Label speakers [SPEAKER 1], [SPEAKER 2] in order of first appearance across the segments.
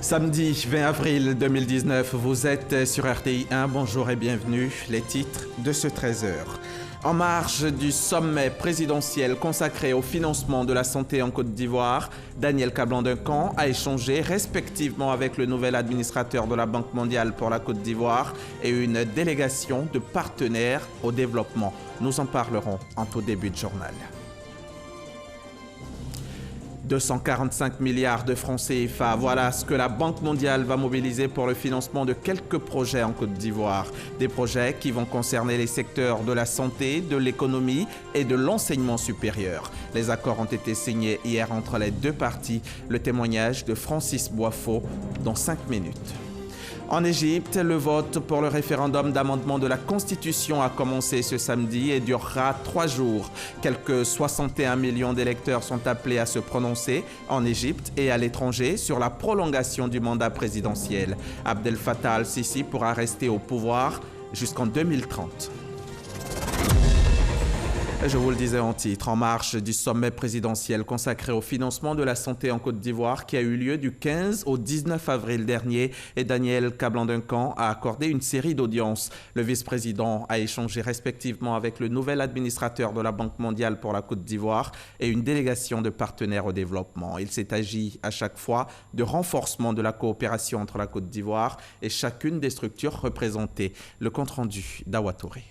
[SPEAKER 1] Samedi 20 avril 2019, vous êtes sur RTI 1. Bonjour et bienvenue. Les titres de ce 13h. En marge du sommet présidentiel consacré au financement de la santé en Côte d'Ivoire, Daniel Kablan-Duncan a échangé respectivement avec le nouvel administrateur de la Banque mondiale pour la Côte d'Ivoire et une délégation de partenaires au développement. Nous en parlerons en tout début de journal. 245 milliards de francs CFA, voilà ce que la Banque mondiale va mobiliser pour le financement de quelques projets en Côte d'Ivoire. Des projets qui vont concerner les secteurs de la santé, de l'économie et de l'enseignement supérieur. Les accords ont été signés hier entre les deux parties. Le témoignage de Francis Boifo dans 5 minutes. En Égypte, le vote pour le référendum d'amendement de la Constitution a commencé ce samedi et durera 3 jours. Quelques 61 millions d'électeurs sont appelés à se prononcer en Égypte et à l'étranger sur la prolongation du mandat présidentiel. Abdel Fattah al-Sisi pourra rester au pouvoir jusqu'en 2030. Je vous le disais en titre, en marge du sommet présidentiel consacré au financement de la santé en Côte d'Ivoire qui a eu lieu du 15 au 19 avril dernier et Daniel Kablan-Duncan a accordé une série d'audiences. Le vice-président a échangé respectivement avec le nouvel administrateur de la Banque mondiale pour la Côte d'Ivoire et une délégation de partenaires au développement. Il s'est agi à chaque fois de renforcement de la coopération entre la Côte d'Ivoire et chacune des structures représentées. Le compte-rendu d'Awa Touré.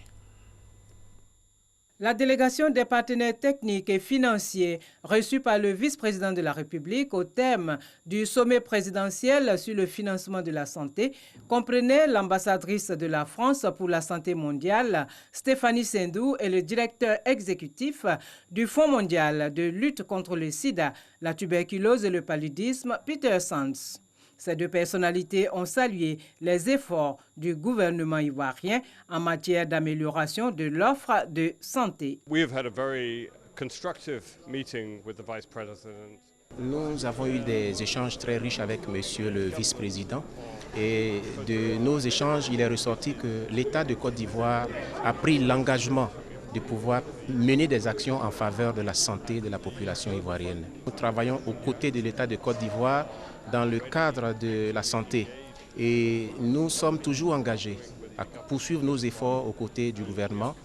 [SPEAKER 2] La délégation des partenaires techniques et financiers reçue par le vice-président de la République au thème du sommet présidentiel sur le financement de la santé comprenait l'ambassadrice de la France pour la santé mondiale, Stéphanie Sendou, et le directeur exécutif du Fonds mondial de lutte contre le sida, la tuberculose et le paludisme, Peter Sands. Ces deux personnalités ont salué les efforts du gouvernement ivoirien en matière d'amélioration de l'offre de santé.
[SPEAKER 3] Nous avons eu des échanges très riches avec monsieur le vice-président et de nos échanges, il est ressorti que l'État de Côte d'Ivoire a pris l'engagement de pouvoir mener des actions en faveur de la santé de la population ivoirienne. Nous travaillons aux côtés de l'État de Côte d'Ivoire dans le cadre de la santé et nous sommes toujours engagés à poursuivre nos efforts aux côtés du gouvernement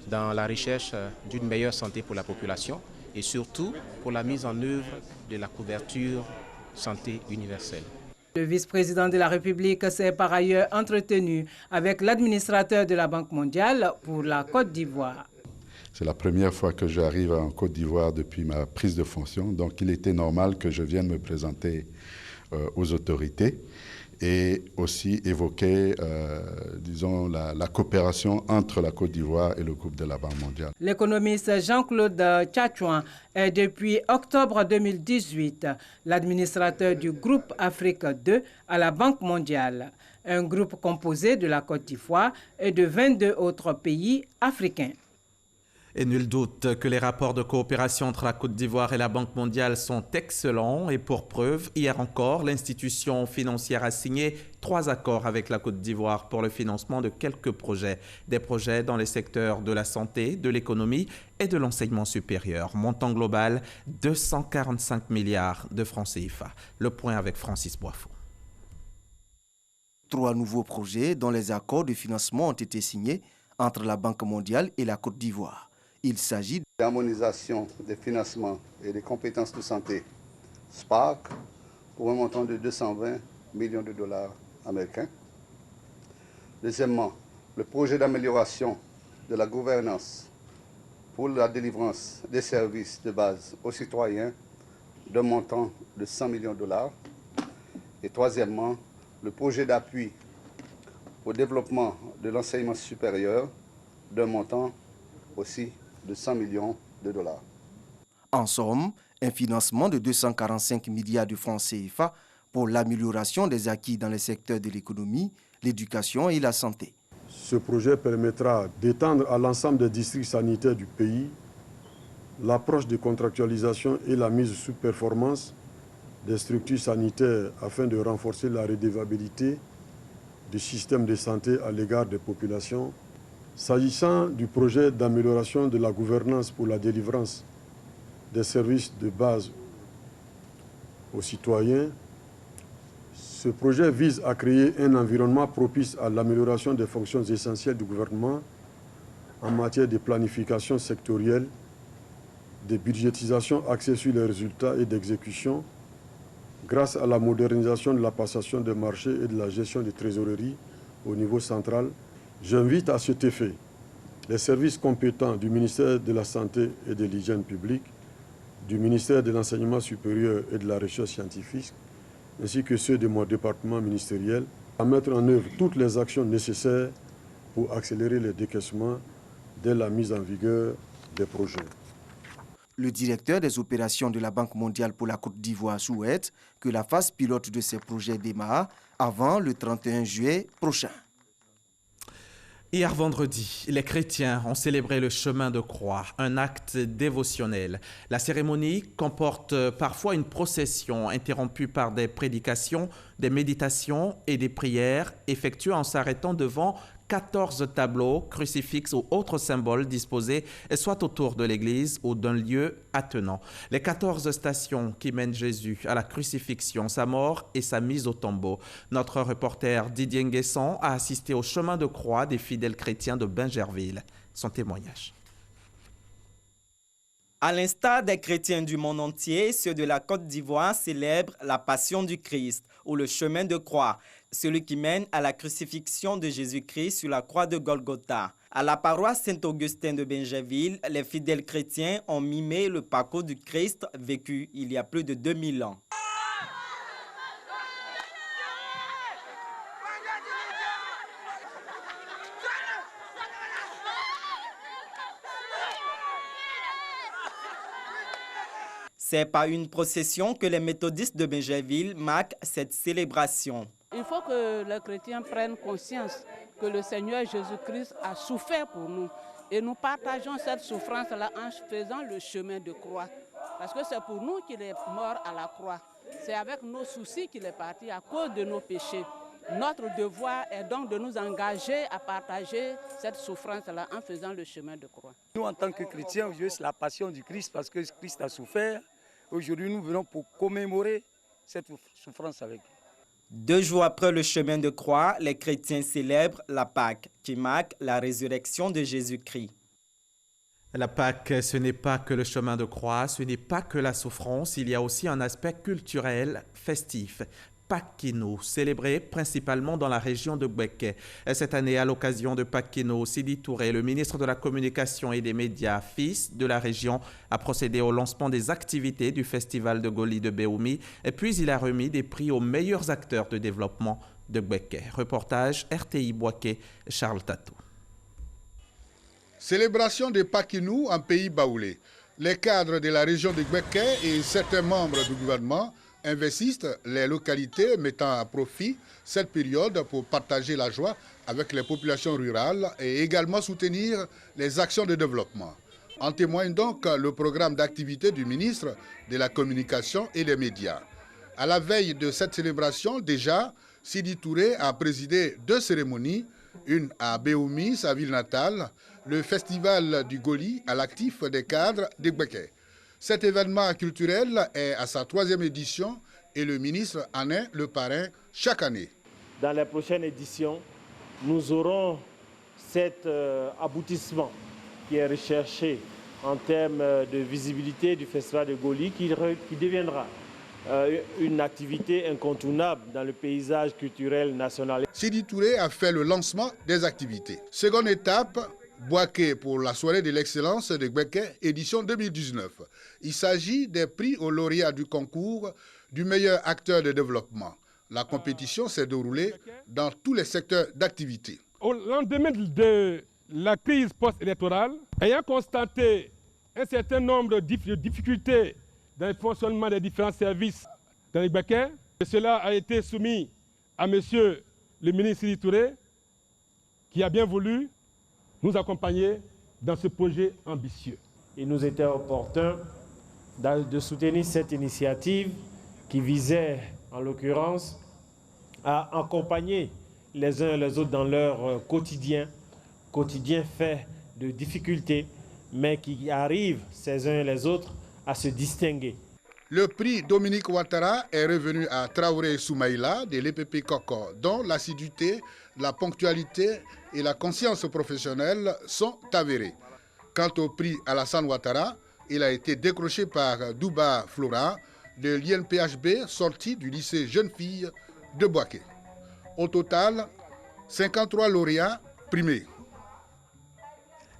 [SPEAKER 3] dans la recherche d'une meilleure santé pour la population et surtout pour la mise en œuvre de la couverture santé universelle.
[SPEAKER 2] Le vice-président de la République s'est par ailleurs entretenu avec l'administrateur de la Banque mondiale pour la Côte d'Ivoire.
[SPEAKER 4] C'est la première fois que j'arrive en Côte d'Ivoire depuis ma prise de fonction, donc il était normal que je vienne me présenter aux autorités et aussi évoquer, disons, la coopération entre la Côte d'Ivoire et le groupe de la Banque mondiale.
[SPEAKER 2] L'économiste Jean-Claude Tchatchouan est depuis octobre 2018 l'administrateur du groupe Afrique 2 à la Banque mondiale, un groupe composé de la Côte d'Ivoire et de 22 autres pays africains.
[SPEAKER 1] Et nul doute que les rapports de coopération entre la Côte d'Ivoire et la Banque mondiale sont excellents et pour preuve, hier encore, l'institution financière a signé 3 accords avec la Côte d'Ivoire pour le financement de quelques projets. Des projets dans les secteurs de la santé, de l'économie et de l'enseignement supérieur. Montant global, 245 milliards de francs CFA. Le point avec Francis Boifo.
[SPEAKER 5] 3 nouveaux projets dont les accords de financement ont été signés entre la Banque mondiale et la Côte d'Ivoire. Il s'agit
[SPEAKER 6] d'harmonisation des financements et des compétences de santé, SPARC, pour un montant de 220 millions de dollars américains. Deuxièmement, le projet d'amélioration de la gouvernance pour la délivrance des services de base aux citoyens d'un montant de 100 millions de dollars. Et troisièmement, le projet d'appui au développement de l'enseignement supérieur d'un montant aussi de 100 millions de dollars.
[SPEAKER 5] En somme, un financement de 245 milliards de francs CFA pour l'amélioration des acquis dans les secteurs de l'économie, l'éducation et la santé.
[SPEAKER 7] Ce projet permettra d'étendre à l'ensemble des districts sanitaires du pays l'approche de contractualisation et la mise sous performance des structures sanitaires afin de renforcer la redevabilité du système de santé à l'égard des populations. S'agissant du projet d'amélioration de la gouvernance pour la délivrance des services de base aux citoyens, Ce projet vise à créer un environnement propice à l'amélioration des fonctions essentielles du gouvernement en matière de planification sectorielle, de budgétisation axée sur les résultats et d'exécution, grâce à la modernisation de la passation des marchés et de la gestion des trésoreries au niveau central. J'invite à cet effet les services compétents du ministère de la Santé et de l'Hygiène publique, du ministère de l'Enseignement supérieur et de la Recherche scientifique, ainsi que ceux de mon département ministériel, à mettre en œuvre toutes les actions nécessaires pour accélérer les décaissements dès la mise en vigueur des projets.
[SPEAKER 5] Le directeur des opérations de la Banque mondiale pour la Côte d'Ivoire souhaite que la phase pilote de ces projets démarre avant le 31 juillet prochain.
[SPEAKER 1] Hier vendredi, les chrétiens ont célébré le chemin de croix, un acte dévotionnel. La cérémonie comporte parfois une procession interrompue par des prédications, des méditations et des prières effectuées en s'arrêtant devant 14 tableaux, crucifixes ou autres symboles disposés soit autour de l'église ou d'un lieu attenant. Les 14 stations qui mènent Jésus à la crucifixion, sa mort et sa mise au tombeau. Notre reporter Didier Nguesson a assisté au chemin de croix des fidèles chrétiens de Bingerville. Son témoignage.
[SPEAKER 8] À l'instar des chrétiens du monde entier, ceux de la Côte d'Ivoire célèbrent la Passion du Christ ou le chemin de croix, celui qui mène à la crucifixion de Jésus-Christ sur la croix de Golgotha. À la paroisse Saint-Augustin de Bingerville, les fidèles chrétiens ont mimé le parcours du Christ vécu il y a plus de 2000 ans. C'est par une procession que les méthodistes de Bingerville marquent cette célébration.
[SPEAKER 9] Il faut que les chrétiens prennent conscience que le Seigneur Jésus-Christ a souffert pour nous. Et nous partageons cette souffrance-là en faisant le chemin de croix. Parce que c'est pour nous qu'il est mort à la croix. C'est avec nos soucis qu'il est parti à cause de nos péchés. Notre devoir est donc de nous engager à partager cette souffrance-là en faisant le chemin de croix.
[SPEAKER 10] Nous, en tant que chrétiens, aujourd'hui, c'est la passion du Christ parce que Christ a souffert. Aujourd'hui, nous venons pour commémorer cette souffrance avec lui.
[SPEAKER 8] 2 jours après le chemin de croix, les chrétiens célèbrent la Pâque, qui marque la résurrection de Jésus-Christ.
[SPEAKER 1] La Pâque, ce n'est pas que le chemin de croix, ce n'est pas que la souffrance, il y a aussi un aspect culturel, festif. Pâques-Kino, célébré principalement dans la région de Gbeke. Cette année, à l'occasion de Pâques-Kino, Sidi Touré, le ministre de la Communication et des Médias, fils de la région, a procédé au lancement des activités du festival de Goli de Béoumi et puis il a remis des prix aux meilleurs acteurs de développement de Gbeke. Reportage RTI Boaké, Charles Tatou.
[SPEAKER 11] Célébration de Pâques-Kino en pays baoulé. Les cadres de la région de Gbeke et certains membres du gouvernement investissent les localités mettant à profit cette période pour partager la joie avec les populations rurales et également soutenir les actions de développement. En témoigne donc le programme d'activité du ministre de la Communication et des Médias. À la veille de cette célébration, déjà, Sidi Touré a présidé 2 cérémonies, une à Béoumi, sa ville natale, le festival du Goli à l'actif des cadres de Gbeke. Cet événement culturel est à sa 3e édition et le ministre en est le parrain chaque année.
[SPEAKER 12] Dans la prochaine édition, nous aurons cet aboutissement qui est recherché en termes de visibilité du festival de Goli qui deviendra une activité incontournable dans le paysage culturel national.
[SPEAKER 11] Sidi Touré a fait le lancement des activités. Seconde étape, Boaké pour la soirée de l'excellence de Gbeke, édition 2019. Il s'agit des prix aux lauréats du concours du meilleur acteur de développement. La compétition s'est déroulée dans tous les secteurs d'activité.
[SPEAKER 13] Au lendemain de la crise post-électorale, ayant constaté un certain nombre de difficultés dans le fonctionnement des différents services dans les Gbeke, cela a été soumis à monsieur le ministre Sidi Touré, qui a bien voulu nous accompagner dans ce projet ambitieux.
[SPEAKER 12] Il nous était opportun de soutenir cette initiative qui visait, en l'occurrence, à accompagner les uns et les autres dans leur quotidien fait de difficultés, mais qui arrivent, ces uns et les autres, à se distinguer.
[SPEAKER 11] Le prix Dominique Ouattara est revenu à Traoré Soumaïla de l'EPP Koko, dont l'assiduité, la ponctualité et la conscience professionnelle sont avérées. Quant au prix Alassane Ouattara, il a été décroché par Douba Flora de l'INPHB sorti du lycée Jeune Fille de Bouaké. Au total, 53 lauréats primés.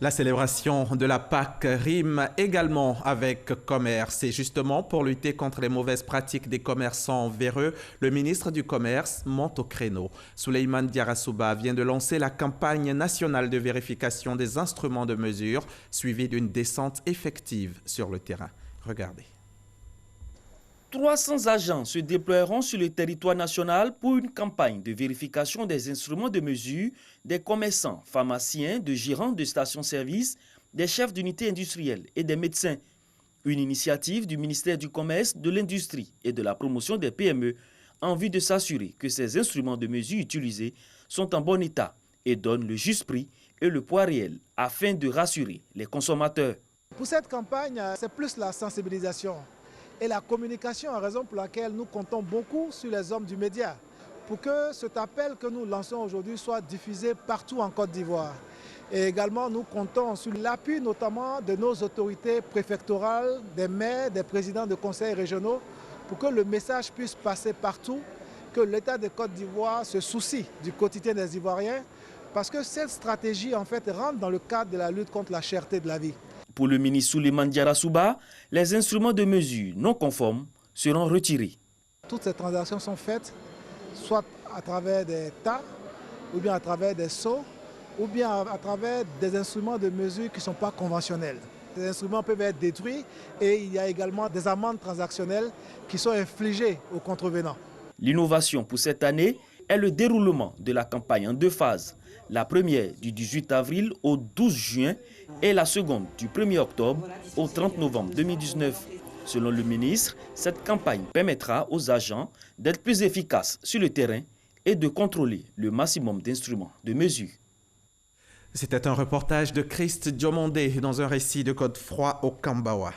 [SPEAKER 1] La célébration de la Pâque rime également avec commerce. Et justement, pour lutter contre les mauvaises pratiques des commerçants véreux, le ministre du Commerce monte au créneau. Souleymane Diarra vient de lancer la campagne nationale de vérification des instruments de mesure, suivie d'une descente effective sur le terrain. Regardez.
[SPEAKER 14] 300 agents se déploieront sur le territoire national pour une campagne de vérification des instruments de mesure des commerçants, pharmaciens, de gérants de stations-service, des chefs d'unités industrielles et des médecins. Une initiative du ministère du Commerce, de l'Industrie et de la promotion des PME en vue de s'assurer que ces instruments de mesure utilisés sont en bon état et donnent le juste prix et le poids réel afin de rassurer les consommateurs.
[SPEAKER 15] Pour cette campagne, c'est plus la sensibilisation et la communication, raison pour laquelle nous comptons beaucoup sur les hommes du média pour que cet appel que nous lançons aujourd'hui soit diffusé partout en Côte d'Ivoire. Et également, nous comptons sur l'appui notamment de nos autorités préfectorales, des maires, des présidents de conseils régionaux, pour que le message puisse passer partout, que l'État de Côte d'Ivoire se soucie du quotidien des Ivoiriens, parce que cette stratégie en fait rentre dans le cadre de la lutte contre la cherté de la vie.
[SPEAKER 14] Pour le ministre Souleymane Diarra, les instruments de mesure non conformes seront retirés.
[SPEAKER 15] Toutes ces transactions sont faites soit à travers des tas, ou bien à travers des seaux, ou bien à travers des instruments de mesure qui ne sont pas conventionnels. Ces instruments peuvent être détruits et il y a également des amendes transactionnelles qui sont infligées aux contrevenants.
[SPEAKER 14] L'innovation pour cette année est le déroulement de la campagne en 2 phases. La première du 18 avril au 12 juin et la seconde du 1er octobre au 30 novembre 2019. Selon le ministre, cette campagne permettra aux agents d'être plus efficaces sur le terrain et de contrôler le maximum d'instruments de mesure.
[SPEAKER 1] C'était un reportage de Christ Diomondé dans un récit de Godefroy au Kambawa.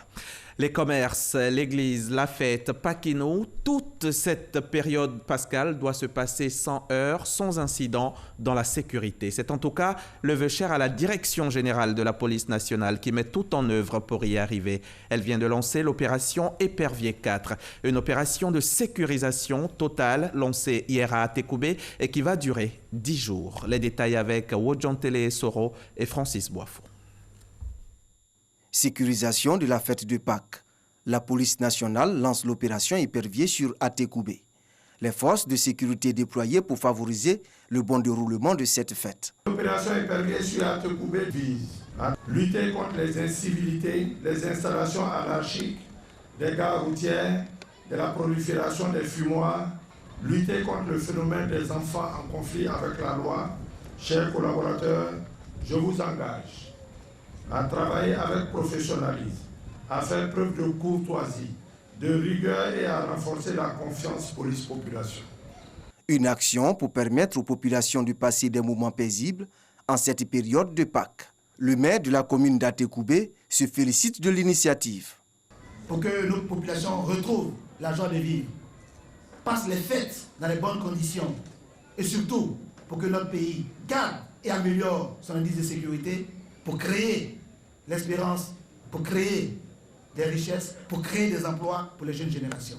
[SPEAKER 1] Les commerces, l'église, la fête, Paquinou, toute cette période pascale doit se passer sans heurts, sans incident, dans la sécurité. C'est en tout cas le vœu cher à la Direction générale de la police nationale qui met tout en œuvre pour y arriver. Elle vient de lancer l'opération Épervier 4, une opération de sécurisation totale lancée hier à Atekoubé et qui va durer 10 jours. Les détails avec Wodjantele Soro et Francis Boifou.
[SPEAKER 5] Sécurisation de la fête de Pâques. La police nationale lance l'opération Épervier sur Atekoubé. Les forces de sécurité déployées pour favoriser le bon déroulement de cette fête.
[SPEAKER 16] L'opération Épervier sur Atekoubé vise à lutter contre les incivilités, les installations anarchiques, des gares routières, de la prolifération des fumoirs, lutter contre le phénomène des enfants en conflit avec la loi. Chers collaborateurs, je vous engage à travailler avec professionnalisme, à faire preuve de courtoisie, de rigueur et à renforcer la confiance police-population.
[SPEAKER 5] Une action pour permettre aux populations de passer des moments paisibles en cette période de Pâques. Le maire de la commune d'Atekoubé se félicite de l'initiative.
[SPEAKER 17] Pour que notre population retrouve la joie de vivre, passe les fêtes dans les bonnes conditions et surtout pour que notre pays garde et améliore son indice de sécurité, pour créer l'espérance, pour créer des richesses, pour créer des emplois pour les jeunes générations.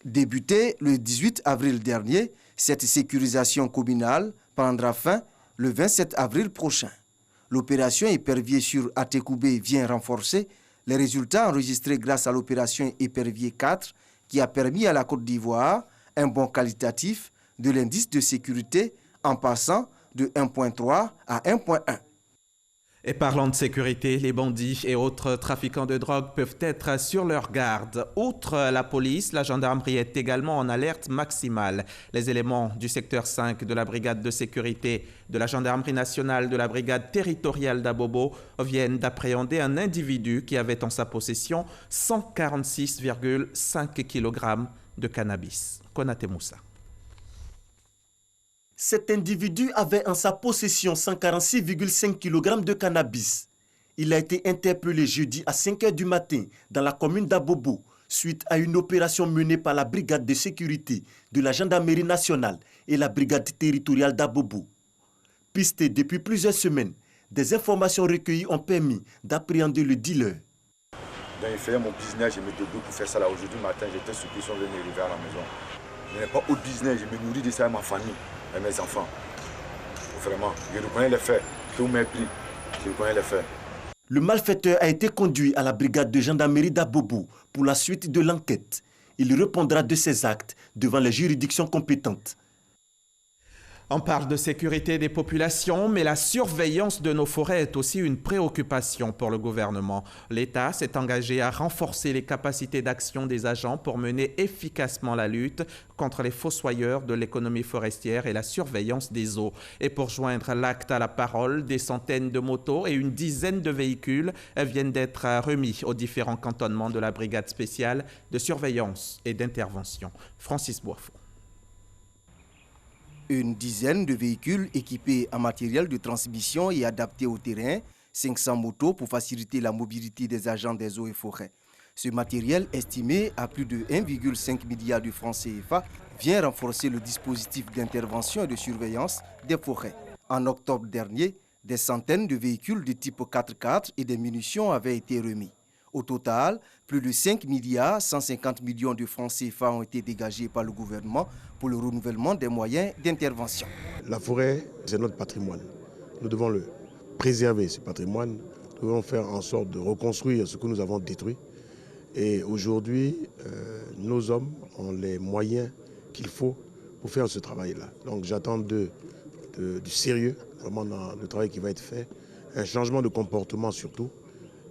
[SPEAKER 5] Débutée le 18 avril dernier, cette sécurisation communale prendra fin le 27 avril prochain. L'opération Épervier sur Atekoubé vient renforcer les résultats enregistrés grâce à l'opération Épervier 4 qui a permis à la Côte d'Ivoire un bond qualitatif de l'indice de sécurité en passant de 1.3 à 1.1.
[SPEAKER 1] Et parlant de sécurité, les bandits et autres trafiquants de drogue peuvent être sur leur garde. Outre la police, la gendarmerie est également en alerte maximale. Les éléments du secteur 5 de la brigade de sécurité de la gendarmerie nationale de la brigade territoriale d'Abobo viennent d'appréhender un individu qui avait en sa possession 146,5 kg de cannabis. Konaté Moussa.
[SPEAKER 18] Cet individu avait en sa possession 146,5 kg de cannabis. Il a été interpellé jeudi à 5 h du matin dans la commune d'Abobo suite à une opération menée par la brigade de sécurité de la gendarmerie nationale et la brigade territoriale d'Abobo. Pistés depuis plusieurs semaines, des informations recueillies ont permis d'appréhender le dealer.
[SPEAKER 19] Donc, je faisais mon business, je me débrouille pour faire ça là. Aujourd'hui matin, j'étais surpris, ils sont venus arriver à la maison. Je n'ai pas autre business, je me nourris de ça avec ma famille et mes enfants. Vraiment, je reconnais les faits. Tout m'est pris, je reconnais les faits.
[SPEAKER 18] Le malfaiteur a été conduit à la brigade de gendarmerie d'Abobo pour la suite de l'enquête. Il répondra de ses actes devant les juridictions compétentes.
[SPEAKER 1] On parle de sécurité des populations, mais la surveillance de nos forêts est aussi une préoccupation pour le gouvernement. L'État s'est engagé à renforcer les capacités d'action des agents pour mener efficacement la lutte contre les fossoyeurs de l'économie forestière et la surveillance des eaux. Et pour joindre l'acte à la parole, des centaines de motos et une dizaine de véhicules viennent d'être remis aux différents cantonnements de la brigade spéciale de surveillance et d'intervention. Francis Boifo.
[SPEAKER 5] Une dizaine de véhicules équipés en matériel de transmission et adaptés au terrain, 500 motos pour faciliter la mobilité des agents des eaux et forêts. Ce matériel, estimé à plus de 1,5 milliard de francs CFA, vient renforcer le dispositif d'intervention et de surveillance des forêts. En octobre dernier, des centaines de véhicules de type 4x4 et des munitions avaient été remis. Au total, plus de 5 milliards 150 millions de francs CFA ont été dégagés par le gouvernement pour le renouvellement des moyens d'intervention.
[SPEAKER 20] La forêt, c'est notre patrimoine. Nous devons le préserver, ce patrimoine. Nous devons faire en sorte de reconstruire ce que nous avons détruit. Et aujourd'hui, nos hommes ont les moyens qu'il faut pour faire ce travail-là. Donc j'attends du sérieux, vraiment dans le travail qui va être fait, un changement de comportement surtout,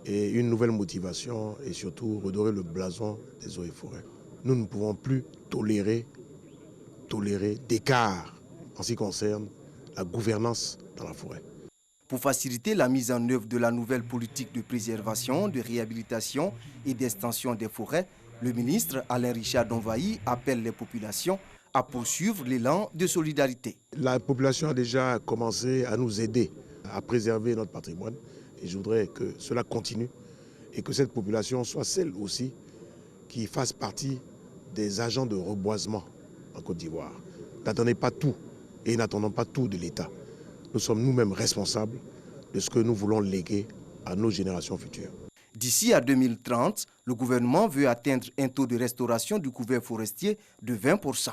[SPEAKER 20] et une nouvelle motivation et surtout redorer le blason des eaux et forêts. Nous ne pouvons plus tolérer d'écart en ce qui concerne la gouvernance dans la forêt.
[SPEAKER 5] Pour faciliter la mise en œuvre de la nouvelle politique de préservation, de réhabilitation et d'extension des forêts, le ministre Alain Richard Donvaï appelle les populations à poursuivre l'élan de solidarité.
[SPEAKER 20] La population a déjà commencé à nous aider à préserver notre patrimoine. Et je voudrais que cela continue et que cette population soit celle aussi qui fasse partie des agents de reboisement en Côte d'Ivoire. N'attendez pas tout et n'attendons pas tout de l'État. Nous sommes nous-mêmes responsables de ce que nous voulons léguer à nos générations futures.
[SPEAKER 5] D'ici à 2030, le gouvernement veut atteindre un taux de restauration du couvert forestier de 20%.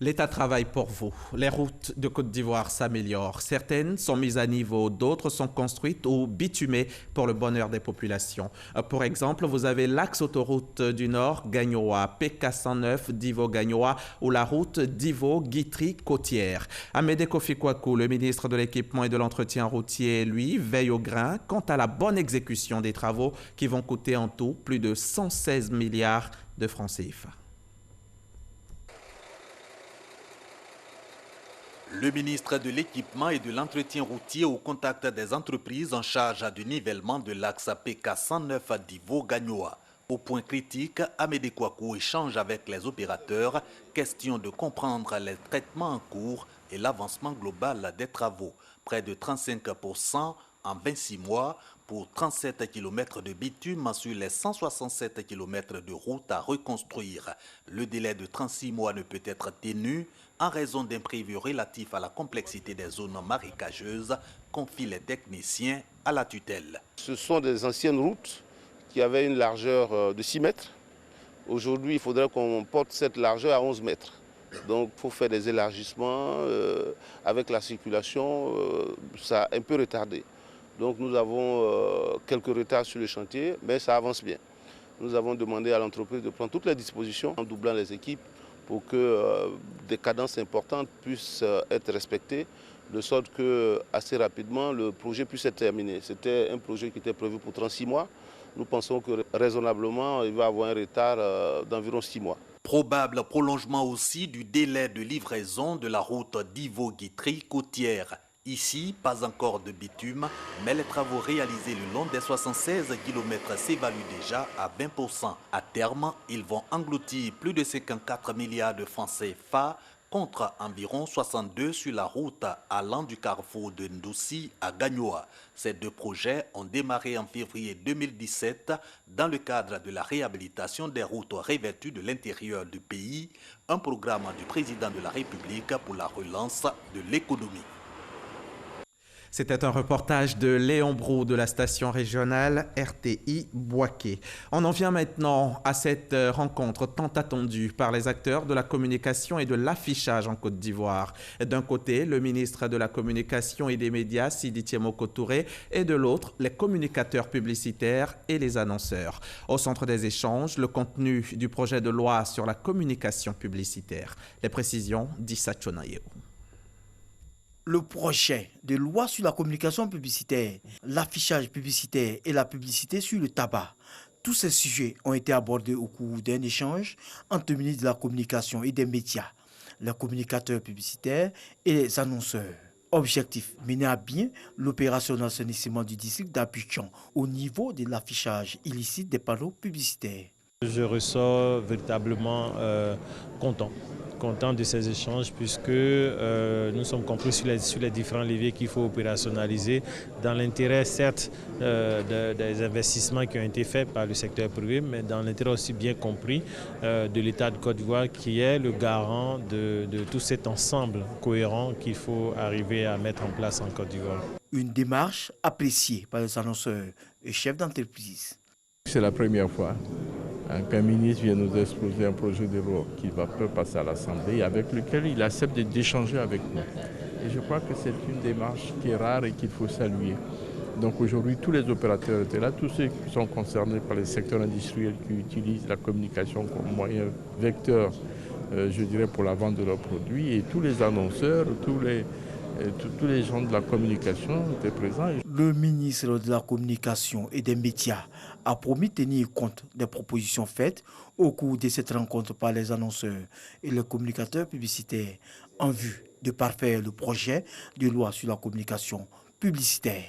[SPEAKER 1] L'État travaille pour vous. Les routes de Côte d'Ivoire s'améliorent. Certaines sont mises à niveau, d'autres sont construites ou bitumées pour le bonheur des populations. Pour exemple, vous avez l'axe autoroute du Nord Gagnoa, PK109 Divo-Gagnoa ou la route Divo-Guitry-Côtière. Amédée Kofi Kwaku, le ministre de l'Équipement et de l'Entretien routier, lui, veille au grain quant à la bonne exécution des travaux qui vont coûter en tout plus de 116 milliards de francs CFA.
[SPEAKER 21] Le ministre de l'Équipement et de l'Entretien routier au contact des entreprises en charge du nivellement de l'axe PK109 Divo-Gagnoa. Au point critique, Amédée Kwaku échange avec les opérateurs, question de comprendre les traitements en cours et l'avancement global des travaux. Près de 35% en 26 mois pour 37 km de bitume sur les 167 km de route à reconstruire. Le délai de 36 mois ne peut être tenu en raison d'imprévus relatifs à la complexité des zones marécageuses, confient les techniciens à la tutelle.
[SPEAKER 22] Ce sont des anciennes routes qui avaient une largeur de 6 mètres. Aujourd'hui, il faudrait qu'on porte cette largeur à 11 mètres. Donc il faut faire des élargissements. Avec la circulation, ça a un peu retardé. Donc nous avons quelques retards sur le chantier, mais ça avance bien. Nous avons demandé à l'entreprise de prendre toutes les dispositions en doublant les équipes pour que des cadences importantes puissent être respectées, de sorte que assez rapidement le projet puisse être terminé. C'était un projet qui était prévu pour 36 mois. Nous pensons que raisonnablement, il va y avoir un retard d'environ 6 mois.
[SPEAKER 21] Probable prolongement aussi du délai de livraison de la route Divo-Guitry-Côtière. Ici, pas encore de bitume, mais les travaux réalisés le long des 76 km s'évaluent déjà à 20%. À terme, ils vont engloutir plus de 54 milliards de francs CFA, contre environ 62 sur la route allant du carrefour de Ndoussi à Gagnoa. Ces deux projets ont démarré en février 2017 dans le cadre de la réhabilitation des routes revêtues de l'intérieur du pays, un programme du président de la République pour la relance de l'économie.
[SPEAKER 1] C'était un reportage de Léon Brou de la station régionale RTI Boaké. On en vient maintenant à cette rencontre tant attendue par les acteurs de la communication et de l'affichage en Côte d'Ivoire. D'un côté, le ministre de la Communication et des Médias, Sidi Thiemoko Touré, et de l'autre, les communicateurs publicitaires et les annonceurs. Au centre des échanges, le contenu du projet de loi sur la communication publicitaire. Les précisions d'Issa Chonayew.
[SPEAKER 3] Le projet de loi sur la communication publicitaire, l'affichage publicitaire et la publicité sur le tabac. Tous ces sujets ont été abordés au cours d'un échange entre le ministre de la Communication et des Médias, les communicateurs publicitaires et les annonceurs. Objectif, mener à bien l'opération d'assainissement du district d'Abidjan au niveau de l'affichage illicite des panneaux publicitaires.
[SPEAKER 12] Je ressors véritablement content de ces échanges puisque nous sommes compris sur les différents leviers qu'il faut opérationnaliser dans l'intérêt certes des investissements qui ont été faits par le secteur privé, mais dans l'intérêt aussi bien compris de l'État de Côte d'Ivoire qui est le garant de tout cet ensemble cohérent qu'il faut arriver à mettre en place en Côte d'Ivoire. Une démarche appréciée par les annonceurs et chefs d'entreprise.
[SPEAKER 4] C'est la première fois qu'un ministre vient nous exposer un projet de loi qui va passer à l'Assemblée et avec lequel il accepte d'échanger avec nous. Et je crois que c'est une démarche qui est rare et qu'il faut saluer. Donc aujourd'hui, tous les opérateurs étaient là, tous ceux qui sont concernés par les secteurs industriels qui utilisent la communication comme moyen vecteur, je dirais, pour la vente de leurs produits, et tous les annonceurs, tous les gens de la communication étaient présents.
[SPEAKER 3] Le ministre de la Communication et des Médias a promis tenir compte des propositions faites au cours de cette rencontre par les annonceurs et les communicateurs publicitaires en vue de parfaire le projet de loi sur la communication publicitaire.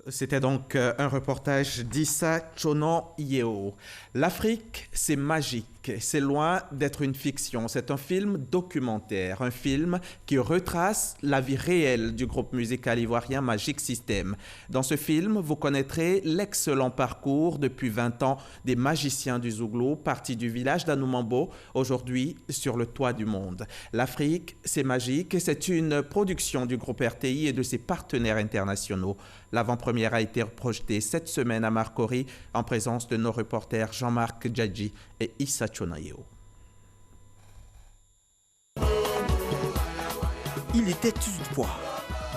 [SPEAKER 1] C'était donc un reportage d'Issa Chonayew. L'Afrique, c'est magique. C'est loin d'être une fiction. C'est un film documentaire, un film qui retrace la vie réelle du groupe musical ivoirien Magic System. Dans ce film, vous connaîtrez l'excellent parcours depuis 20 ans des magiciens du Zouglou, partis du village d'Anoumambo, aujourd'hui sur le toit du monde. L'Afrique, c'est magique. C'est une production du groupe RTI et de ses partenaires internationaux. L'avant-première a été projetée cette semaine à Marcory en présence de nos reporters Jean-Marc Djadji et Issa Chonayew.
[SPEAKER 3] Il était une fois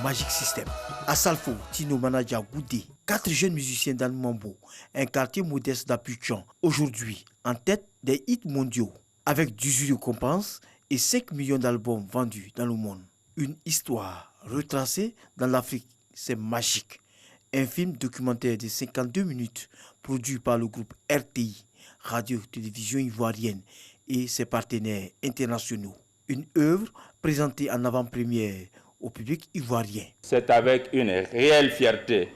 [SPEAKER 3] Magic System. À Salfo, Tino Manaja Goudé, 4 jeunes musiciens d'Anoumambo, un quartier modeste d'Abidjan, aujourd'hui en tête des hits mondiaux, avec 18 récompenses et 5 millions d'albums vendus dans le monde. Une histoire retracée dans l'Afrique, c'est magique. Un film documentaire de 52 minutes produit par le groupe RTI, Radio-Télévision Ivoirienne et ses partenaires internationaux. Une œuvre présentée en avant-première au public ivoirien.
[SPEAKER 23] C'est avec une réelle fierté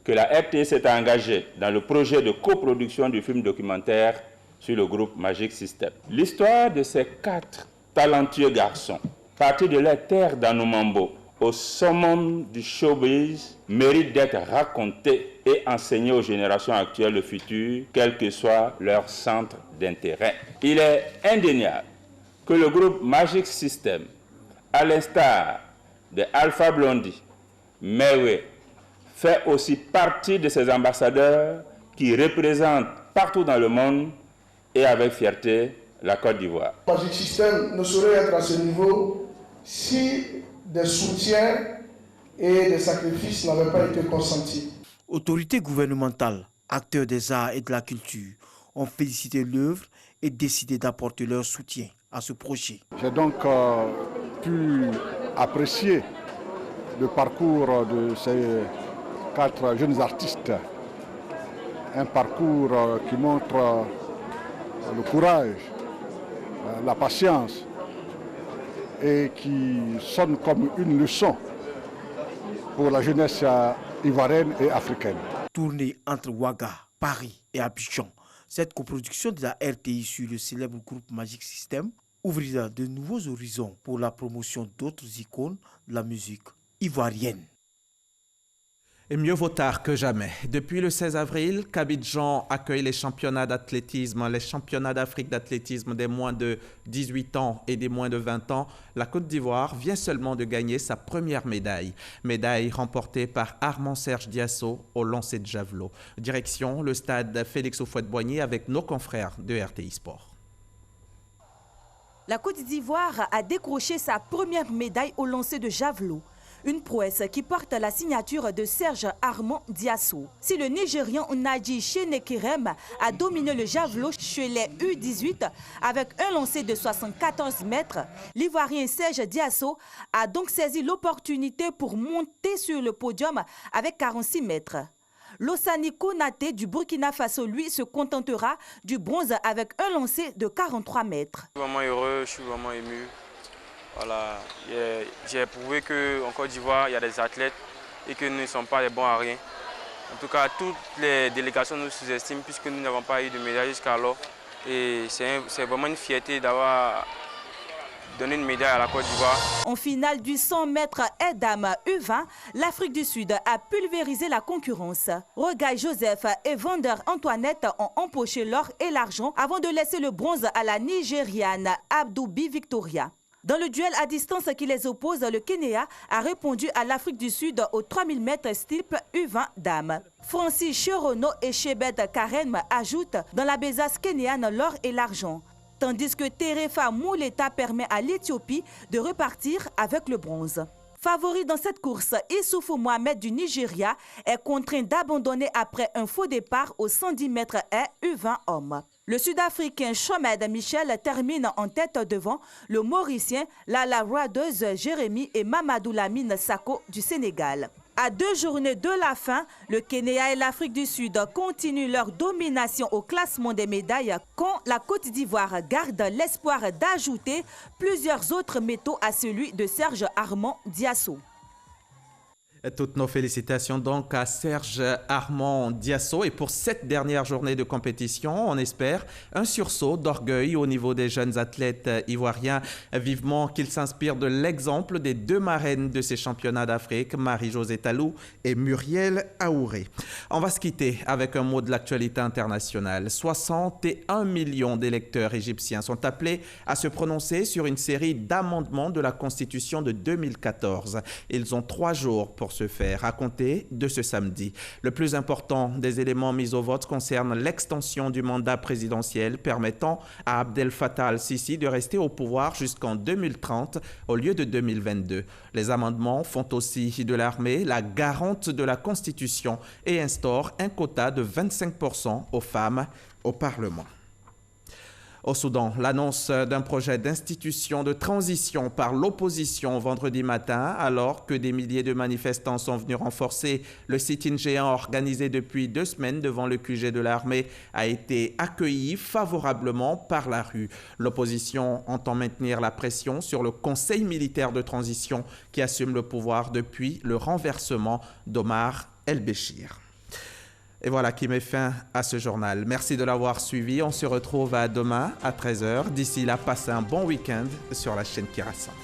[SPEAKER 23] que la RTI s'est engagée dans le projet de coproduction du film documentaire sur le groupe Magic System. L'histoire de ces 4 talentueux garçons, partis de la terre d'Anoumambo, au summum du showbiz, mérite d'être raconté et enseigné aux générations actuelles et futures, quel que soit leur centre d'intérêt. Il est indéniable que le groupe Magic System, à l'instar de Alpha Blondy, Mewe, fait aussi partie de ces ambassadeurs qui représentent partout dans le monde et avec fierté la Côte d'Ivoire.
[SPEAKER 24] Magic System ne saurait être à ce niveau si des soutiens et des sacrifices n'avaient pas été consentis.
[SPEAKER 3] Autorités gouvernementales, acteurs des arts et de la culture ont félicité l'œuvre et décidé d'apporter leur soutien à ce projet.
[SPEAKER 7] J'ai donc pu apprécier le parcours de ces 4 jeunes artistes. Un parcours qui montre le courage, la patience, et qui sonne comme une leçon pour la jeunesse ivoirienne et africaine.
[SPEAKER 3] Tournée entre Ouaga, Paris et Abidjan, cette coproduction de la RTI sur le célèbre groupe Magic System ouvrira de nouveaux horizons pour la promotion d'autres icônes de la musique ivoirienne.
[SPEAKER 1] Et mieux vaut tard que jamais. Depuis le 16 avril, qu'Abidjan accueille les championnats d'athlétisme, les championnats d'Afrique d'athlétisme des moins de 18 ans et des moins de 20 ans, la Côte d'Ivoire vient seulement de gagner sa première médaille. Médaille remportée par Armand-Serge Diasso au lancer de javelot. Direction le stade Félix Houphouët-Boigny avec nos confrères de RTI Sport.
[SPEAKER 2] La Côte d'Ivoire a décroché sa première médaille au lancer de javelot. Une prouesse qui porte la signature de Serge Armand Diasso. Si le Nigérian Nadji Chenekerem a dominé le javelot chez les U18 avec un lancer de 74 mètres, l'Ivoirien Serge Diasso a donc saisi l'opportunité pour monter sur le podium avec 46 mètres. Lossani Konaté du Burkina Faso, lui, se contentera du bronze avec un lancer de 43 mètres.
[SPEAKER 6] Je suis vraiment heureux, je suis vraiment ému. Voilà, j'ai prouvé qu'en Côte d'Ivoire, il y a des athlètes et que nous ne sommes pas les bons à rien. En tout cas, toutes les délégations nous sous-estiment puisque nous n'avons pas eu de médaille jusqu'alors. Et c'est vraiment une fierté d'avoir donné une médaille à la Côte d'Ivoire.
[SPEAKER 2] En finale du 100 mètres Edam U20, l'Afrique du Sud a pulvérisé la concurrence. Rogai Joseph et Vander Antoinette ont empoché l'or et l'argent avant de laisser le bronze à la Nigériane Abdoubi Victoria. Dans le duel à distance qui les oppose, le Kenya a répondu à l'Afrique du Sud aux 3000 mètres steeple U20 dames. Francis Cherono et Chebet Karem ajoutent dans la besace kenyane l'or et l'argent. Tandis que Terefa Mouleta permet à l'Éthiopie de repartir avec le bronze. Favori dans cette course, Issoufou Mohamed du Nigeria est contraint d'abandonner après un faux départ aux 110 mètres U20 hommes. Le Sud-Africain Shomed Michel termine en tête devant le Mauricien Lala Radeuse Jérémy et Mamadou Lamine Sako du Sénégal. À 2 journées de la fin, le Kenya et l'Afrique du Sud continuent leur domination au classement des médailles quand la Côte d'Ivoire garde l'espoir d'ajouter plusieurs autres métaux à celui de Serge Armand Diasso.
[SPEAKER 1] Toutes nos félicitations donc à Serge Armand Diasso. Et pour cette dernière journée de compétition, on espère un sursaut d'orgueil au niveau des jeunes athlètes ivoiriens. Vivement qu'ils s'inspirent de l'exemple des 2 marraines de ces championnats d'Afrique, Marie-Josée Talou et Muriel Aouré. On va se quitter avec un mot de l'actualité internationale. 61 millions d'électeurs égyptiens sont appelés à se prononcer sur une série d'amendements de la Constitution de 2014. Ils ont 3 jours pour se faire à compter de ce samedi. Le plus important des éléments mis au vote concerne l'extension du mandat présidentiel permettant à Abdel Fattah al-Sisi de rester au pouvoir jusqu'en 2030 au lieu de 2022. Les amendements font aussi de l'armée la garante de la Constitution et instaurent un quota de 25% aux femmes au Parlement. Au Soudan, l'annonce d'un projet d'institution de transition par l'opposition vendredi matin, alors que des milliers de manifestants sont venus renforcer le sit-in géant organisé depuis 2 semaines devant le QG de l'armée, a été accueilli favorablement par la rue. L'opposition entend maintenir la pression sur le Conseil militaire de transition qui assume le pouvoir depuis le renversement d'Omar el-Béchir. Et voilà qui met fin à ce journal. Merci de l'avoir suivi. On se retrouve à demain à 13h. D'ici là, passez un bon week-end sur la chaîne qui rassemble.